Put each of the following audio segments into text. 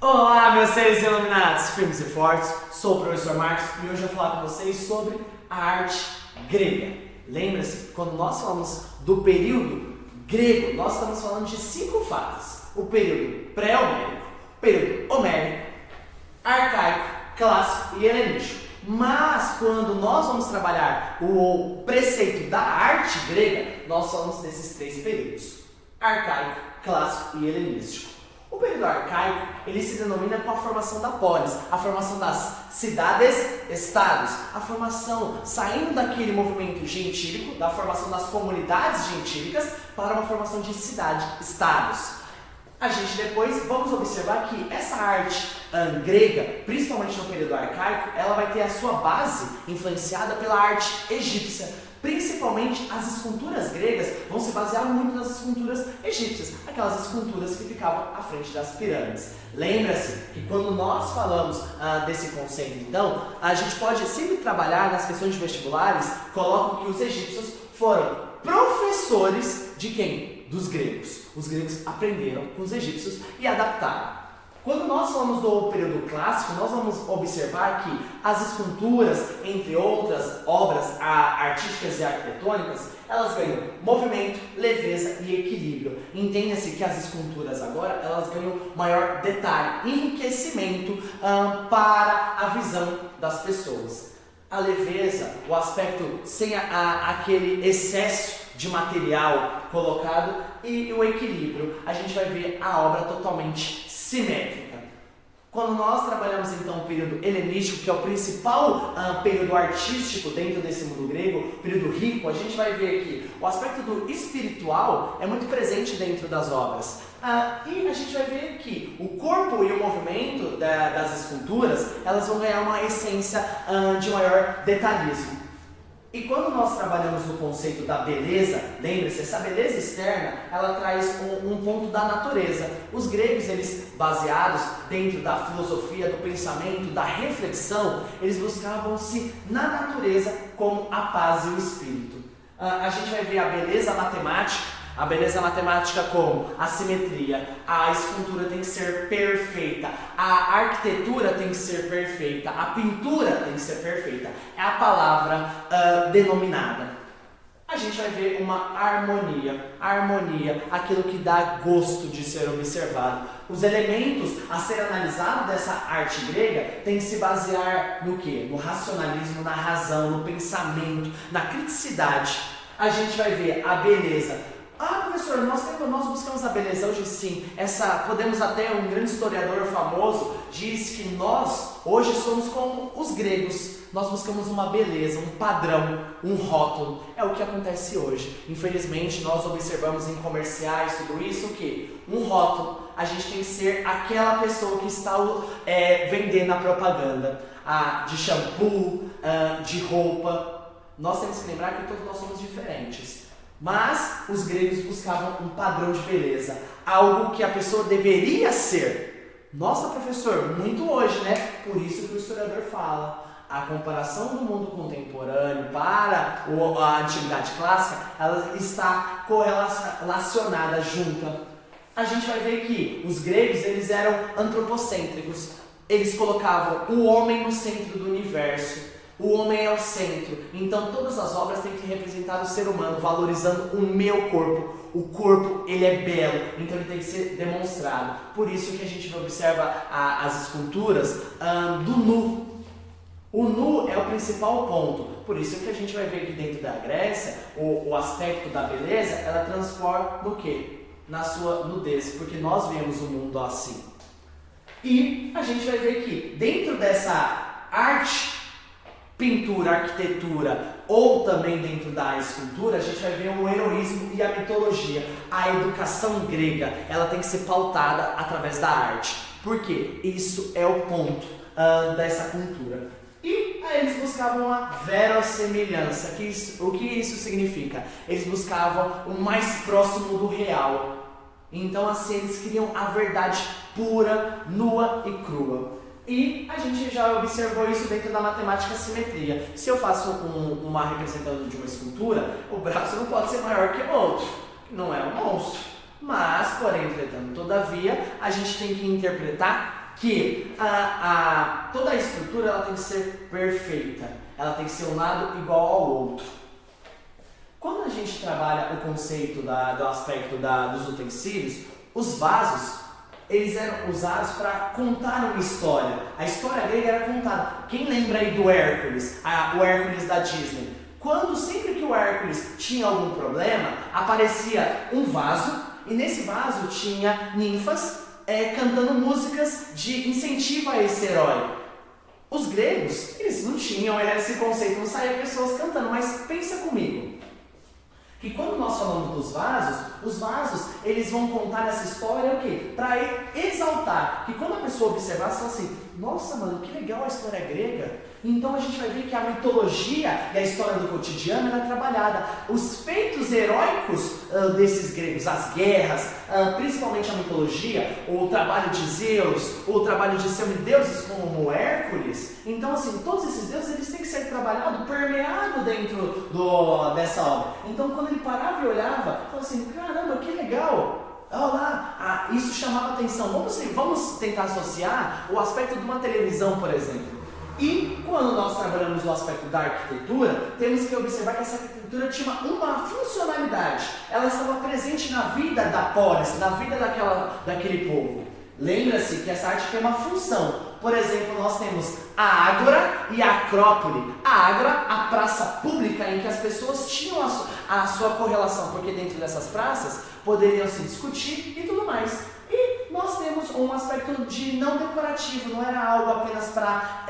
Olá, meus seres iluminados, firmes e fortes, sou o professor Marcos e hoje eu vou falar com vocês sobre a arte grega. Lembra-se, quando nós falamos do período grego, nós estamos falando de 5 fases. O período pré-homérico, período homérico, arcaico, clássico e helenístico. Mas quando nós vamos trabalhar o preceito da arte grega, nós falamos desses 3 períodos: arcaico, clássico e helenístico. O período arcaico, ele se denomina com a formação da polis, a formação das cidades-estados, a formação saindo daquele movimento gentílico, da formação das comunidades gentílicas, para uma formação de cidade-estados. A gente depois vamos observar que essa arte grega, principalmente no período arcaico, ela vai ter a sua base influenciada pela arte egípcia. Principalmente as esculturas gregas vão se basear muito nas esculturas egípcias, aquelas esculturas que ficavam à frente das pirâmides. Lembra-se que quando nós falamos desse conceito, então, a gente pode sempre trabalhar nas questões de vestibulares, colocam que os egípcios foram professores de quem? Dos gregos. Os gregos aprenderam com os egípcios e adaptaram. Quando nós falamos do período clássico, nós vamos observar que as esculturas, entre outras obras artísticas e arquitetônicas, elas ganham movimento, leveza e equilíbrio. Entenda-se que as esculturas agora, elas ganham maior detalhe, enriquecimento para a visão das pessoas. A leveza, o aspecto sem aquele excesso de material colocado, e o equilíbrio, a gente vai ver a obra totalmente simétrica. Quando nós trabalhamos então o período helenístico, que é o principal período artístico dentro desse mundo grego, período rico, a gente vai ver que o aspecto do espiritual é muito presente dentro das obras. E a gente vai ver que o corpo e o movimento das esculturas, elas vão ganhar uma essência de maior detalhismo. E quando nós trabalhamos no conceito da beleza, lembre-se, essa beleza externa, ela traz um ponto da natureza. Os gregos, eles baseados dentro da filosofia, do pensamento, da reflexão, eles buscavam-se na natureza como a paz e o espírito. A gente vai ver a beleza matemática como a simetria, a escultura tem que ser perfeita, a arquitetura tem que ser perfeita, a pintura tem que ser perfeita, é a palavra denominada. A gente vai ver uma harmonia, aquilo que dá gosto de ser observado. Os elementos a ser analisados dessa arte grega tem que se basear no quê? No racionalismo, na razão, no pensamento, na criticidade. A gente vai ver a beleza. Professor, nós buscamos a beleza hoje, sim. Podemos até, um grande historiador famoso diz que nós hoje somos como os gregos. Nós buscamos uma beleza, um padrão, um rótulo. É o que acontece hoje. Infelizmente, nós observamos em comerciais, tudo isso, o quê? Um rótulo. A gente tem que ser aquela pessoa que está vendendo a propaganda de shampoo, de roupa. Nós temos que lembrar que todos nós somos diferentes. Mas os gregos buscavam um padrão de beleza, algo que a pessoa deveria ser. Nossa, professor, muito hoje, né? Por isso que o historiador fala, a comparação do mundo contemporâneo para a antiguidade clássica, ela está correlacionada, junta. A gente vai ver que os gregos, eles eram antropocêntricos. Eles colocavam o homem no centro do universo. O homem é o centro, então todas as obras têm que representar o ser humano, valorizando o meu corpo. O corpo, ele é belo, então ele tem que ser demonstrado. Por isso que a gente observa as esculturas do nu. O nu é o principal ponto, por isso que a gente vai ver que dentro da Grécia, o aspecto da beleza, ela transforma no quê? Na sua nudez, porque nós vemos o mundo assim. E a gente vai ver que dentro dessa arte, pintura, arquitetura ou também dentro da escultura, a gente vai ver o heroísmo e a mitologia. A educação grega, ela tem que ser pautada através da arte. Por quê? Isso é o ponto dessa cultura. E eles buscavam a verossemelhança. O que isso significa? Eles buscavam o mais próximo do real. Então assim, eles queriam a verdade pura, nua e crua. E a gente já observou isso dentro da matemática simetria. Se eu faço uma representação de uma escultura, o braço não pode ser maior que o outro. Não é um monstro. Mas, porém, entretanto, todavia, a gente tem que interpretar que toda a estrutura ela tem que ser perfeita, ela tem que ser um lado igual ao outro. Quando a gente trabalha o conceito do aspecto dos utensílios, os vasos, eles eram usados para contar uma história. A história grega era contada. Quem lembra aí do Hércules, o Hércules da Disney? Sempre que o Hércules tinha algum problema, aparecia um vaso, e nesse vaso tinha ninfas cantando músicas de incentivo a esse herói. Os gregos, eles não tinham esse conceito, não saíam pessoas cantando, mas pensa comigo, que quando nós falamos dos vasos, os vasos, eles vão contar essa história o quê? Para exaltar, que quando a pessoa observar, você fala assim, nossa mano, que legal a história grega. Então a gente vai ver que a mitologia e a história do cotidiano ela é trabalhada. Os feitos heróicos desses gregos, as guerras, principalmente a mitologia, o trabalho de Zeus, o trabalho de semideuses como Hércules. Então assim, todos esses deuses eles têm que ser trabalhados, permeados dentro dessa obra. Então quando ele parava e olhava, falava assim, caramba, que legal! Olha lá, isso chamava atenção. Vamos tentar associar o aspecto de uma televisão, por exemplo. E quando nós trabalhamos o aspecto da arquitetura, temos que observar que essa arquitetura tinha uma funcionalidade. Ela estava presente na vida da polis, na vida daquele povo. Lembra-se que essa arte tem uma função. Por exemplo, nós temos a Ágora e a Acrópole. A Ágora, a praça pública em que as pessoas tinham a sua correlação, porque dentro dessas praças poderiam se discutir e tudo mais. E nós temos um aspecto de não decorativo, não era algo apenas para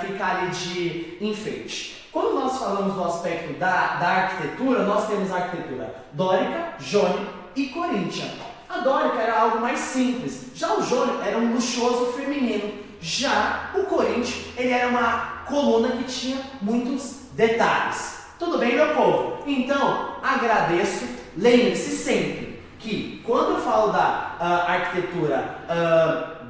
ficar ali de enfeite. Quando nós falamos do aspecto da arquitetura, nós temos a arquitetura dórica, jônica e coríntia. A dórica era algo mais simples, já o jônico era um luxuoso feminino, já o coríntio ele era uma coluna que tinha muitos detalhes. Tudo bem, meu povo? Então, agradeço, lembre-se sempre que quando eu falo da arquitetura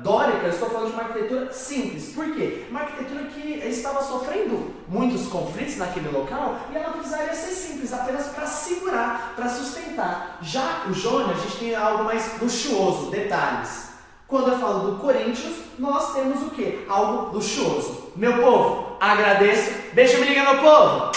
dórica, eu estou falando de uma arquitetura simples. Por quê? Uma arquitetura que estava sofrendo muitos conflitos naquele local e ela precisaria ser simples, apenas para segurar, para sustentar. Já o jônico, a gente tem algo mais luxuoso, detalhes. Quando eu falo do Corinthians, nós temos o quê? Algo luxuoso. Meu povo, agradeço. Beijo, me liga, meu povo!